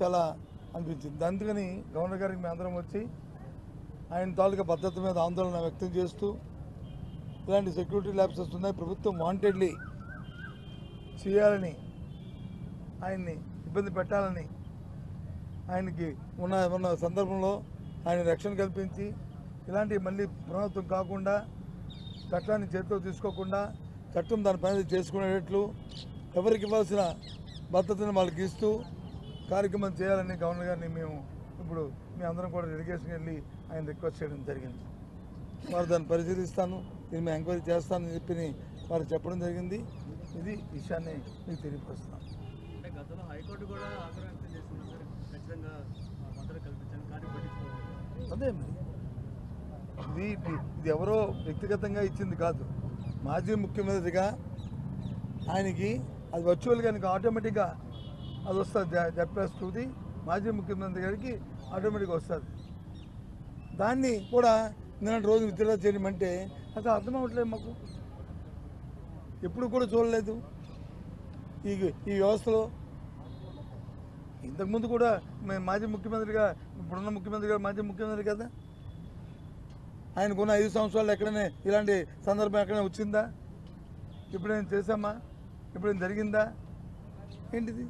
చాలా అనిపించింది. అందుకని గవర్నర్ గారికి మేము అందరం వచ్చి ఆయన తాలూకా భద్రత మీద ఆందోళన వ్యక్తం చేస్తూ ఇలాంటి సెక్యూరిటీ ల్యాబ్సెస్ ఉన్నాయి, ప్రభుత్వం వాంటెడ్లీ చేయాలని, ఆయన్ని ఇబ్బంది పెట్టాలని, ఆయనకి ఉన్న సందర్భంలో ఆయన రక్షణ కల్పించి ఇలాంటివి మళ్ళీ పునరావృతం కాకుండా చట్టాన్ని చేతిలో తీసుకోకుండా చట్టం దాని పని చేసుకునేటట్లు ఎవరికి ఇవ్వాల్సిన భద్రతను వాళ్ళకి ఇస్తూ కార్యక్రమం చేయాలని గవర్నర్ గారిని మేము ఇప్పుడు మీ అందరం కూడా డెలిగేషన్కి వెళ్ళి ఆయన రిక్వెస్ట్ చేయడం జరిగింది. వారు దాన్ని పరిశీలిస్తాను, దీన్ని మేము ఎంక్వైరీ చేస్తానని చెప్పి వారు చెప్పడం జరిగింది. ఇది విషయాన్ని మీకు తెలియపరుస్తున్నాను. అదే ఇది ఎవరో వ్యక్తిగతంగా ఇచ్చింది కాదు. మాజీ ముఖ్యమంత్రిగా ఆయనకి అది వర్చువల్గా ఆయనకి ఆటోమేటిక్గా అది వస్తుంది. జెడ్+2ది మాజీ ముఖ్యమంత్రి గారికి ఆటోమేటిక్గా వస్తుంది. దాన్ని కూడా నిన్న రోజు విత్డ్రా చేయమంటే అసలు అర్థం అవ్వట్లేదు మాకు. ఎప్పుడు కూడా చూడలేదు ఈ వ్యవస్థలో. ఇంతకుముందు కూడా మేము మాజీ ముఖ్యమంత్రిగా, ఇప్పుడున్న ముఖ్యమంత్రి గారు మాజీ ముఖ్యమంత్రి కదా, ఆయనకున్న 5 సంవత్సరాలు ఎక్కడైనా ఇలాంటి సందర్భం ఎక్కడైనా వచ్చిందా? ఎప్పుడైనా చేశామా? ఎప్పుడైనా జరిగిందా? ఏంటిది?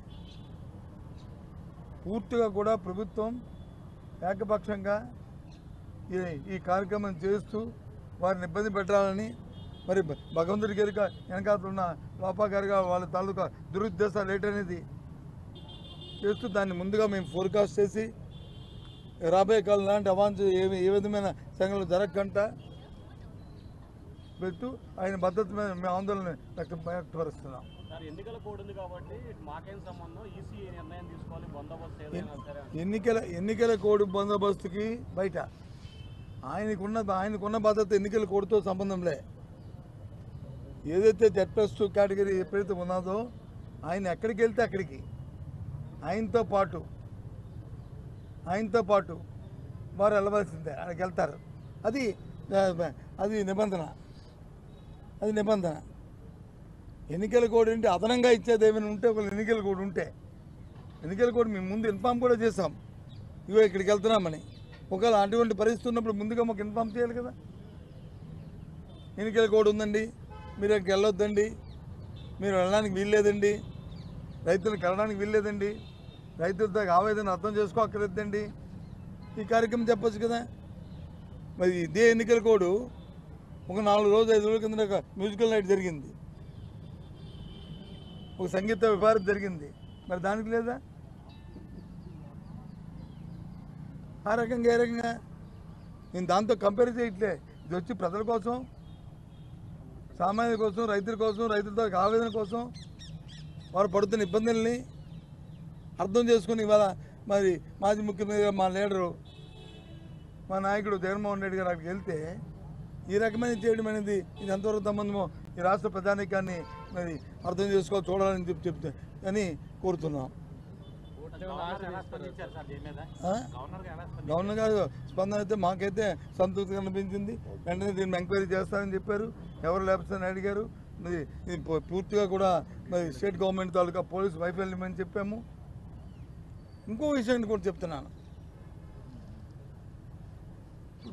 పూర్తిగా కూడా ప్రభుత్వం ఏకపక్షంగా ఈ కార్యక్రమం చేస్తూ వారిని ఇబ్బంది పెట్టాలని, మరి భగవంతుడి గారి వెనకాల ఉన్న లోపా గారిగా వాళ్ళ తాలూకా దురుద్దేశాలు ఏంటనేది చేస్తూ దాన్ని ముందుగా మేము ఫోర్కాస్ట్ చేసి రాబోయే కాలం లాంటి అవాంఛ ఏ విధమైన సంఘటనలు జరగకుండా పెట్టు ఆయన భద్రత మీద మేము ఆందోళన వ్యక్తపరుస్తున్నాం. ఎన్నికల కోడ్ బందోబస్తుకి బయట ఆయనకున్న భద్రత ఎన్నికల కోడ్తో సంబంధంలే. ఏదైతే జెడ్+2 కేటగిరీ ఎప్పుడైతే ఉన్నదో ఆయన ఎక్కడికి వెళ్తే అక్కడికి ఆయనతో పాటు వారు వెళ్ళవలసిందే, అక్కడికి వెళ్తారు. అది నిబంధన. ఎన్నికల కోడ్ ఏంటి? అదనంగా ఇచ్చేది ఏమైనా ఉంటే, ఒక ఎన్నికల కోడ్ ఉంటే, ఎన్నికల కోడ్ మేము ముందు ఇన్ఫామ్ కూడా చేసాం, ఇగో ఇక్కడికి వెళ్తున్నామని. ఒకవేళ అటువంటి పరిస్థితి ఉన్నప్పుడు ముందుగా మాకు ఇన్ఫామ్ చేయాలి కదా. ఎన్నికల కోడ్ ఉందండి, మీరు అక్కడికి వెళ్ళొద్దండి, మీరు వెళ్ళడానికి వీల్లేదండి, రైతులకు వెళ్ళడానికి వీల్లేదండి, రైతులతో ఆవేదన అర్థం చేసుకోక్కర్లేదండి, ఈ కార్యక్రమం చెప్పచ్చు కదా. మరి ఇదే ఎన్నికల కోడ్ ఒక 4 రోజులు 5 రోజుల కింద ఒక మ్యూజికల్ నైట్ జరిగింది, ఒక సంగీత విభారత జరిగింది, మరి దానికి లేదా? ఆ రకంగా ఏ రకంగా నేను దాంతో కంపేర్ చేయట్లే. ఇది వచ్చి ప్రజల కోసం, సామాన్యుల కోసం, రైతుల కోసం, రైతులతో ఆవేదన కోసం, వారు పడుతున్న ఇబ్బందుల్ని అర్థం చేసుకుని ఇవాళ మరి మాజీ ముఖ్యమంత్రి మా లీడరు, మా నాయకుడు జగన్మోహన్ రెడ్డి గారు అక్కడికి వెళ్తే ఈ రకమైన చేయడం అనేది ఇది ఎంతవరకు సంబంధమో ఈ రాష్ట్ర ప్రజానీకాన్ని మరి అర్థం చేసుకోవాలి, చూడాలని చెప్తే అని కోరుతున్నాం. గవర్నర్ గారు స్పందన అయితే మాకైతే సంతృప్తి కనిపించింది. వెంటనే దీన్ని ఎంక్వైరీ చేస్తారని చెప్పారు. ఎవరు లేకపోతే అడిగారు. మరి పూర్తిగా కూడా మరి స్టేట్ గవర్నమెంట్ తాలూకా పోలీసు వైఫల్యం అని చెప్పాము. ఇంకో విషయాన్ని కూడా చెప్తున్నాను.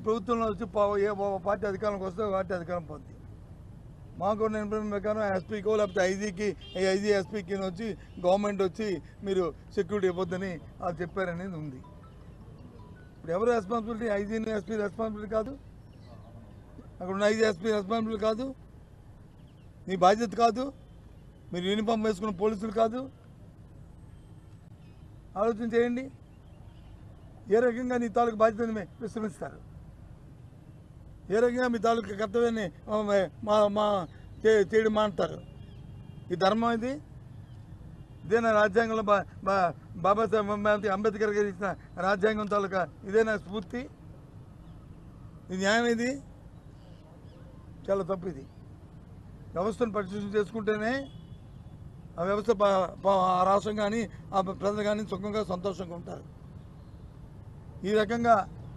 ప్రభుత్వంలో వచ్చి ఏ పార్టీ అధికారంలోకి వస్తే పార్టీ అధికారం పోద్ది. మాకు ఇన్ఫర్మేషన్ ప్రకారం ఎస్పీకో లేకపోతే ఐజీ ఎస్పీకి వచ్చి గవర్నమెంట్ వచ్చి మీరు సెక్యూరిటీ ఇవ్వద్దని అది చెప్పారనేది ఉంది. ఇప్పుడు ఎవరు రెస్పాన్సిబిలిటీ? ఐజీని ఎస్పీ రెస్పాన్సిబిలిటీ కాదు, అక్కడ ఉన్న ఐజీ ఎస్పీ రెస్పాన్సిబిలిటీ కాదు, నీ బాధ్యత కాదు, మీరు యూనిఫామ్ వేసుకున్న పోలీసులు కాదు. ఆలోచన చేయండి, ఏ రకంగా నీ తాలూకు బాధ్యతని విస్మరిస్తారు, ఏ రకంగా మీ తాలూకు కర్తవ్యాన్ని చేయడం మానుతారు. ఈ ధర్మం ఇది? ఇదేనా రాజ్యాంగంలో బాబాసాహెబ్ అంబేద్కర్ గారు ఇచ్చిన రాజ్యాంగం తాలూకా ఇదేనా స్ఫూర్తి? ఇది న్యాయం? ఇది చాలా తప్పు. ఇది వ్యవస్థను పరిశీలన చేసుకుంటేనే ఆ వ్యవస్థ ఆ రాష్ట్రం కానీ ఆ ప్రజలు కానీ సుఖంగా సంతోషంగా ఉంటారు. ఈ రకంగా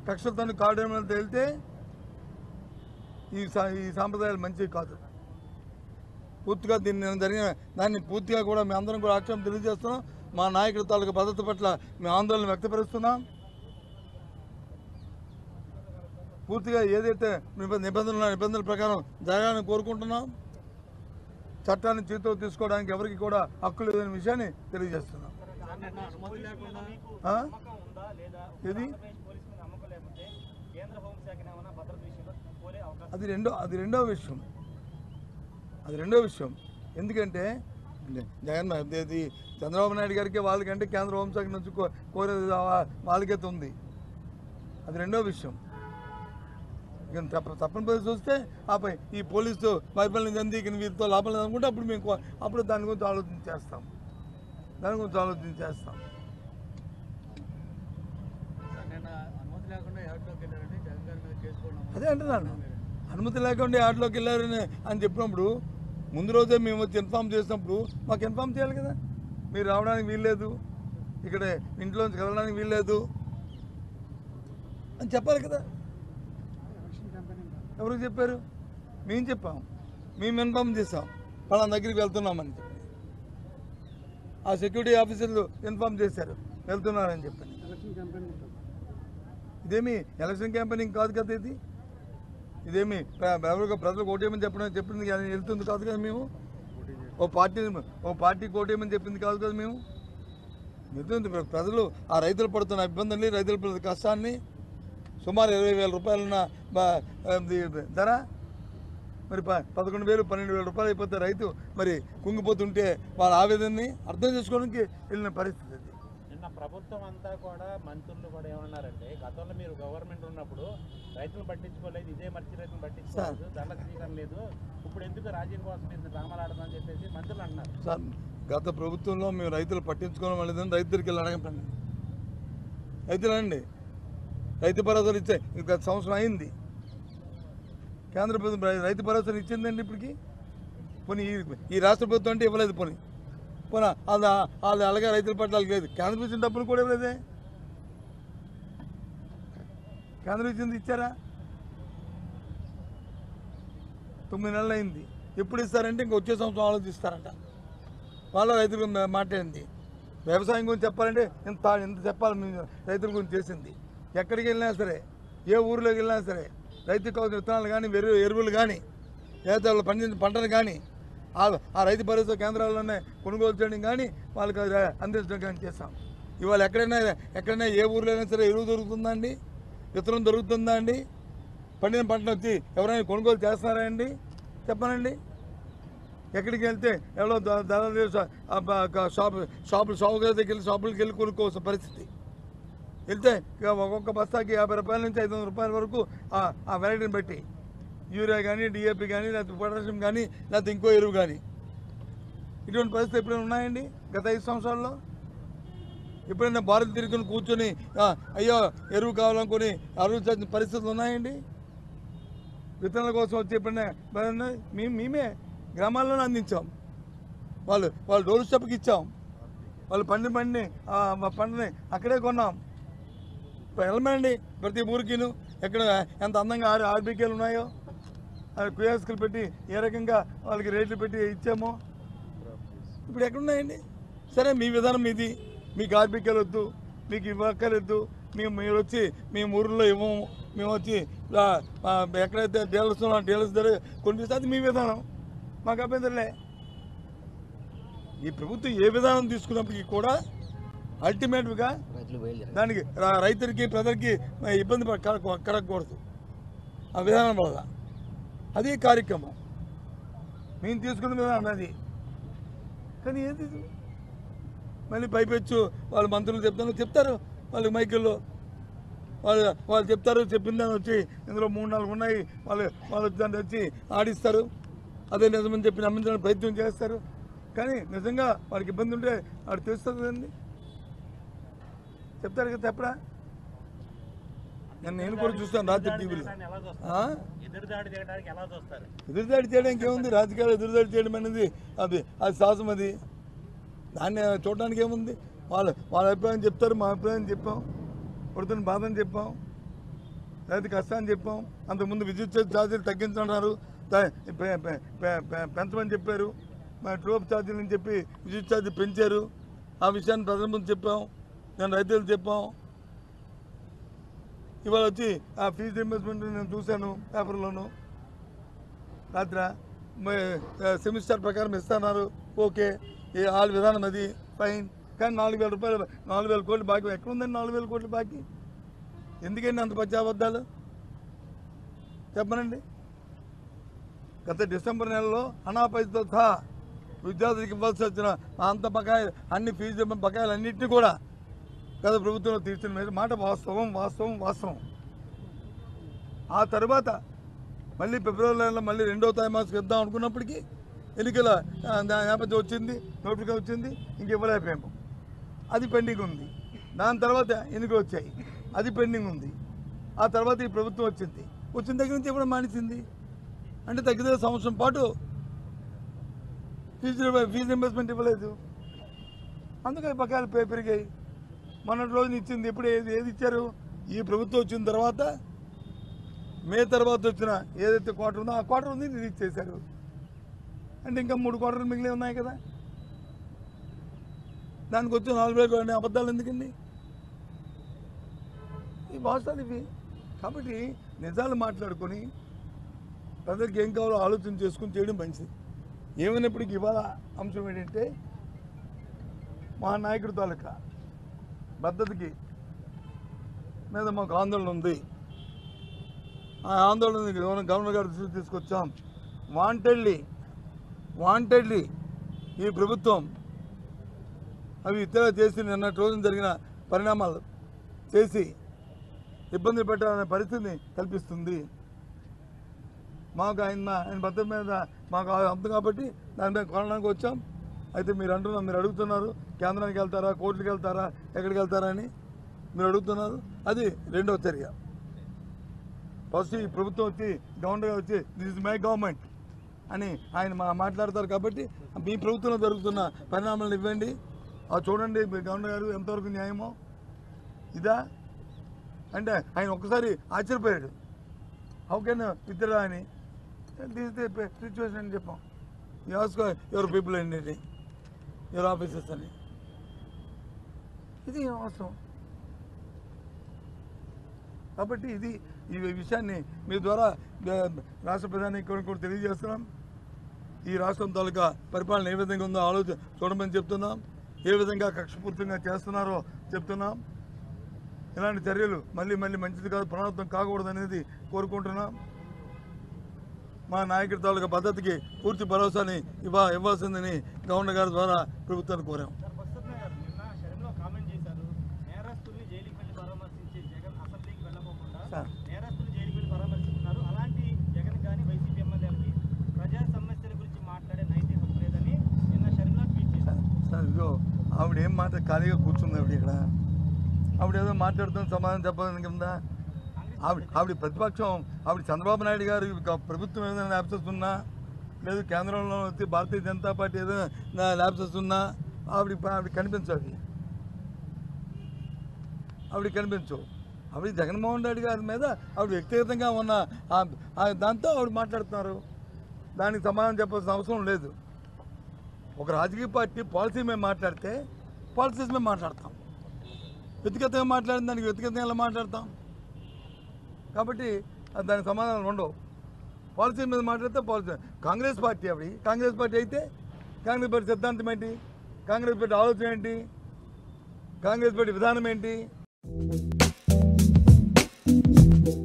కక్షలతో కారణాలు తేలితే ఈ సాంప్రదాయాలు మంచివి కాదు. పూర్తిగా దీన్ని జరిగిన దాన్ని పూర్తిగా కూడా మేము అందరం కూడా ఆక్షేపం తెలియజేస్తున్నాం. మా నాయకుడి తాలూకు భద్రత పట్ల మేము ఆందోళన వ్యక్తపరుస్తున్నాం. పూర్తిగా ఏదైతే నిబంధనల ప్రకారం జరగాలని కోరుకుంటున్నాం. చట్టాన్ని చేతితో తీసుకోవడానికి ఎవరికి కూడా హక్కు లేదనే విషయాన్ని తెలియజేస్తున్నాం. ఇది అది రెండో విషయం. ఎందుకంటే చంద్రబాబు నాయుడు గారికి వాళ్ళకంటే కేంద్ర హోంశాఖ నుంచి కోరేది వాళ్ళకైతే ఉంది. అది రెండో విషయం. తప్పని పరిస్థితి చూస్తే ఆపై ఈ పోలీసు వైఫల్యం చెంది వీరితో లాభం లేదనుకుంటే అప్పుడు దాని గురించి ఆలోచన చేస్తాం. అదే అంటున్నాను, అనుమతి లేకుండా యాడ్లోకి వెళ్ళారని అని చెప్పినప్పుడు ముందు రోజే మేము వచ్చి ఇన్ఫామ్ చేసినప్పుడు మాకు ఇన్ఫామ్ చేయాలి కదా. మీరు రావడానికి వీల్లేదు, ఇక్కడ ఇంట్లోంచి కదలడానికి వీల్లేదు అని చెప్పాలి కదా. ఎవరికి చెప్పారు? మేము చెప్పాం, మేము ఇన్ఫామ్ చేసాం పలానా దగ్గరికి వెళ్తున్నామని చెప్పి. ఆ సెక్యూరిటీ ఆఫీసర్లు ఇన్ఫామ్ చేశారు వెళ్తున్నారని చెప్పి. ఇదేమి ఎలక్షన్ క్యాంపెయినింగ్ కాదు కదా. ఇదేమి ఎవరికి ప్రజలకు ఓటేయమని చెప్పింది వెళ్తుంది కాదు కదా. మేము ఓ పార్టీకి ఓటేయమని చెప్పింది కాదు కదా. మేము వెళ్తుంది ప్రజలు ఆ రైతులు పడుతున్న ఇబ్బందుల్ని, రైతులు పడుతున్న కష్టాన్ని, సుమారు 20,000 రూపాయలున్న ధర మరి 11,000, 12,000 రూపాయలు అయిపోతే రైతు మరి కుంగిపోతుంటే వాళ్ళ ఆవేదనని అర్థం చేసుకోవడానికి వెళ్ళిన పరిస్థితి. నిన్న ప్రభుత్వం అంతా కూడా మంత్రులు కూడా ఏమన్నారంటే, గతంలో మీరు గవర్నమెంట్ ఉన్నప్పుడు రైతులు పట్టించుకోలేదు, ఇదే మర్చి రైతులు పట్టించుకోలేదు, దండ స్వీకరణ లేదు, ఇప్పుడు ఎందుకు రాజ్యం కోసం మీరు డ్రామాలు ఆడమని చెప్పేసి మంత్రులు అన్నారు. సార్, గత ప్రభుత్వంలో మేము రైతులు పట్టించుకోవడం లేదని రైతులకి వెళ్ళి అడగండి. రైతులండి రైతు భరోసాలు ఇచ్చే గత సంవత్సరం అయింది. కేంద్ర ప్రభుత్వం రైతు భరోసాలు ఇచ్చిందండి ఇప్పటికి. పోనీ ఈ రాష్ట్ర ప్రభుత్వం అంటే ఇవ్వలేదు. పోనీ వాళ్ళు అలాగే రైతుల పట్ల లేదు. కేంద్ర ఇచ్చిన డబ్బులు కూడా ఇవ్వలేదే. కేంద్రం ఇచ్చింది ఇచ్చారా? 9 నెలలు అయింది. ఎప్పుడు ఇస్తారంటే ఇంక వచ్చే సంవత్సరం ఆలోచిస్తారంట. వాళ్ళ రైతులు మాట్లాడింది. వ్యవసాయం గురించి చెప్పాలంటే ఇంత చెప్పాలి. రైతుల గురించి చేసింది. ఎక్కడికి వెళ్ళినా సరే, ఏ ఊరిలోకి వెళ్ళినా సరే, రైతుకు కావాల్సిన విత్తనాలు కానీ, ఎరువులు కానీ, లేదా వాళ్ళు పండించిన పంటలు కానీ ఆ రైతు భరోసా కేంద్రాల్లోనే కొనుగోలు చేయడం కానీ, వాళ్ళకి అందించడం కానీ చేస్తాం. ఇవాళ ఎక్కడైనా ఏ ఊరిలో అయినా సరే ఎరువు దొరుకుతుందా అండి? విత్తనం దొరుకుతుందా అండి? పండిన పంటను వచ్చి ఎవరైనా కొనుగోలు చేస్తున్నారా అండి? చెప్పనండి. ఎక్కడికి వెళ్తే ఎవరో దాదాపు షాపుల దగ్గరికి వెళ్ళి షాపులకి వెళ్ళి కొనుక్కోవాల్సిన పరిస్థితి. వెళ్తే ఒక్కొక్క బస్తాకి 50 రూపాయల నుంచి 500 రూపాయల వరకు ఆ వెరైటీని బట్టి యూరియా కానీ, డిఏపి కానీ, లేకపోతే పొటాషియం కానీ, లేకపోతే ఇంకో ఎరువు కానీ. ఇటువంటి పరిస్థితి ఎప్పుడైనా ఉన్నాయండి గత 5 సంవత్సరాల్లో? ఎప్పుడైనా భారత్ తిరుగుని కూర్చొని అయ్యో ఎరువు కావాలనుకొని అరువు పరిస్థితులు ఉన్నాయండి? విత్తనాల కోసం వచ్చి ఎప్పుడైనా మేమే గ్రామాల్లోనే అందించాం. వాళ్ళు డోర్ స్టెప్కి ఇచ్చాం. వాళ్ళు పంటని అక్కడే కొన్నాం. వెళ్ళమండి ప్రతి ఊరికిను ఎక్కడ ఎంత అందంగా ఆర్బీకేలు ఉన్నాయో క్యూఎస్కులు పెట్టి ఏ రకంగా వాళ్ళకి రేట్లు పెట్టి ఇచ్చామో ఇప్పుడు ఎక్కడున్నాయండి? సరే, మీ విధానం ఇది. మీకు ఆర్బీకేలు వద్దు, మీకు ఇవ్వక్కర్లేదు, మీరు వచ్చి మేము ఊరిలో ఇవ్వము, మేము వచ్చి ఎక్కడైతే డీలర్స్ ఉన్నాం డీలర్స్ దగ్గర కొనిపిస్తే అది మీ విధానం, మాకు అభ్యంతరలే. ఈ ప్రభుత్వం ఏ విధానం తీసుకున్నప్పటికీ కూడా అల్టిమేట్గా దానికి రైతులకి ప్రజలకి ఇబ్బంది కలగకూడదు. ఆ విధానం వల్ల అది కార్యక్రమం మేము తీసుకున్న విధానం అది. కానీ ఏంటి మళ్ళీ పైపెచ్చు వాళ్ళు మంత్రులు చెప్తారు వాళ్ళకి మైకుల్లో వాళ్ళు చెప్తారు. చెప్పిందని వచ్చి ఇందులో 3-4 ఉన్నాయి, వాళ్ళు దాన్ని వచ్చి ఆడిస్తారు. అదే నిజమని చెప్పి నమ్మించడానికి ప్రయత్నం చేస్తారు. కానీ నిజంగా వాడికి ఇబ్బంది ఉంటే వాడు తెలుస్తుంది కదండి, చెప్తారు కదా. చెప్పడా? నేను కూడా చూస్తాను రాత్రి టీవీలో. ఎదురుదాడి చేయడానికి ఏముంది? రాజకీయాలు ఎదురుదాడి చేయడం అనేది అది సాహసం. అది దాన్ని చూడడానికి ఏముంది? వాళ్ళ అభిప్రాయం చెప్తారు, మా అభిప్రాయం చెప్పాం, పడుతున్న బాధని చెప్పాం, రైతు కష్టాన్ని చెప్పాం. అంతకుముందు విద్యుత్ ఛార్జీలు తగ్గించన్నారు, పెంచమని చెప్పారు. ట్రోప్ ఛార్జీలు అని చెప్పి విద్యుత్ ఛార్జీలు పెంచారు. ఆ విషయాన్ని ప్రజల ముందు చెప్పాం, నేను రైతులు చెప్పాం. ఇవాళ వచ్చి ఆ ఫీజు రీయింబర్స్మెంట్ నేను చూశాను పేపర్లోను. రాత్రి సెమిస్టర్ ప్రకారం ఇస్తున్నారు, ఓకే, వాళ్ళ విధానం అది ఫైన్. కానీ 4,000 రూపాయలు 4,000 కోట్లు బాకీ ఎక్కడుందండి? 4,000 కోట్లు బాకీ ఎందుకండి అంత పచ్చి అబద్ధాలు చెప్పనండి. గత డిసెంబర్ నెలలో అనాపైతో సహా విద్యార్థులకు ఇవ్వాల్సి వచ్చిన అంత బకాయిలు, అన్ని ఫీజు బకాయిలు అన్నింటినీ కూడా గత ప్రభుత్వంలో తీర్చిన మీద మాట వాస్తవం వాస్తవం వాస్తవం. ఆ తర్వాత మళ్ళీ ఫిబ్రవరి నెలలో మళ్ళీ 2వ త్రైమాసికం ఇద్దాం అనుకున్నప్పటికీ ఎన్నికల నేపథ్యం వచ్చింది, నోటిఫికేషన్ వచ్చింది, ఇంక ఇవ్వలేకపోయాము. అది పెండింగ్ ఉంది. దాని తర్వాత ఎన్నికలు వచ్చాయి, అది పెండింగ్ ఉంది. ఆ తర్వాత ఈ ప్రభుత్వం వచ్చిన దగ్గర నుంచి ఇవ్వడం మానేసింది. అంటే తగ్గితే సంవత్సరం పాటు ఫీజు రీయింబర్స్మెంట్ ఇవ్వలేదు. అందుకని బకాయిలు పెరిగాయి. మొన్నటి రోజున ఇచ్చింది ఎప్పుడు ఏది ఇచ్చారు? ఈ ప్రభుత్వం వచ్చిన తర్వాత మే తర్వాత వచ్చిన ఏదైతే క్వార్టర్ ఉందో ఆ క్వార్టర్ ఉంది రిలీజ్ చేశారు. అంటే ఇంకా 3 క్వార్టర్లు మిగిలి ఉన్నాయి కదా. దానికి వచ్చి 4,000 అబద్ధాలు ఎందుకండి? ఈ వాస్తవాలు ఇవి. కాబట్టి నిజాలు మాట్లాడుకొని ప్రజలకు ఏం కావాలో ఆలోచన చేసుకుని చేయడం మంచిది. ఏమైనప్పటికీ ఇవాళ అంశం ఏంటంటే మా నాయకుడి తాలూకా పద్ధతికి మీద మాకు ఆందోళన ఉంది. ఆ ఆందోళన గవర్నర్ గారి దృష్టికి తీసుకొచ్చాం. వాంటెడ్లీ ఈ ప్రభుత్వం అవి ఇతర చేసి నిన్నటి రోజున జరిగిన పరిణామాలు చేసి ఇబ్బందులు పెట్టాలనే పరిస్థితిని కల్పిస్తుంది. మాకు ఆయన భద్రత మీద మాకు అంత కాబట్టి దాని మీద కొనడానికి వచ్చాం. అయితే మీరు అడుగుతున్నారు కేంద్రానికి వెళ్తారా, కోర్టుకి వెళ్తారా, ఎక్కడికి వెళ్తారా అని మీరు అడుగుతున్నారు. అది 2వ చర్య. ఫస్ట్ ఈ ప్రభుత్వం వచ్చి గవర్నర్ గారు వచ్చి దిస్ ఇస్ మై గవర్నమెంట్ అని ఆయన మాట్లాడతారు. కాబట్టి మీ ప్రభుత్వంలో జరుగుతున్న పరిణామాలను ఇవ్వండి, అది చూడండి. గవర్నర్ గారు ఎంతవరకు న్యాయమో ఇదా అంటే ఆయన ఒక్కసారి ఆశ్చర్యపోయాడు. హౌ కెన్ విత్డ్రా అని. దిస్ ది సిచ్యువేషన్ అని చెప్పాం. యూ ఆస్క్ యువర్ పీపుల్ అండి, యువర్ ఆఫీసర్స్ అని. ఇది అవసరం. కాబట్టి ఈ విషయాన్ని మీ ద్వారా రాష్ట్ర ప్రధానికి కూడా తెలియజేస్తున్నాం. ఈ రాష్ట్రం తాలూకా పరిపాలన ఏ విధంగా ఉందో ఆలోచన చూడమని చెప్తున్నాం. ఏ విధంగా కక్షపూర్తిగా చేస్తున్నారో చెప్తున్నాం. ఇలాంటి చర్యలు మళ్ళీ మంచిది కాదు, పునరావృతం కాకూడదు అనేది కోరుకుంటున్నాం. మా నాయకుడి తాలూకా పద్ధతికి పూర్తి భరోసాని ఇవ్వాల్సిందని గవర్నర్ గారి ద్వారా ప్రభుత్వాన్ని కోరాం. సార్ ఇదిగో ఆవిడ ఏం మాట ఖాళీగా కూర్చుంది. ఆవిడ ఏదో మాట్లాడుతున్న సమాధానం చెప్పడానికి ఉందా? ఆవిడ ప్రతిపక్షం. ఆవిడ చంద్రబాబు నాయుడు గారు ప్రభుత్వం ఏదైనా ల్యాబ్సెస్ ఉన్నా, లేదు కేంద్రంలో వచ్చి భారతీయ జనతా పార్టీ ఏదైనా ల్యాబ్సెస్ ఉన్నా ఆవిడ కనిపించవు. ఆవిడ జగన్మోహన్ రెడ్డి గారి మీద ఆవిడ వ్యక్తిగతంగా ఉన్న దాంతో ఆవిడ మాట్లాడుతున్నారు. దానికి సమాధానం చెప్పాల్సిన అవసరం లేదు. ఒక రాజకీయ పార్టీ పాలసీ మేము మాట్లాడితే పాలసీస్ మేము మాట్లాడతాం. వ్యక్తిగతంగా మాట్లాడిన దానికి వ్యక్తిగతంగా ఎలా మాట్లాడతాం? కాబట్టి దానికి సమాధానాలు ఉండవు. పాలసీ మీద మాట్లాడితే పాలసీ. కాంగ్రెస్ పార్టీ అయితే కాంగ్రెస్ పార్టీ సిద్ధాంతం ఏంటి? కాంగ్రెస్ పార్టీ ఆలోచన ఏంటి? కాంగ్రెస్ పార్టీ విధానం ఏంటి?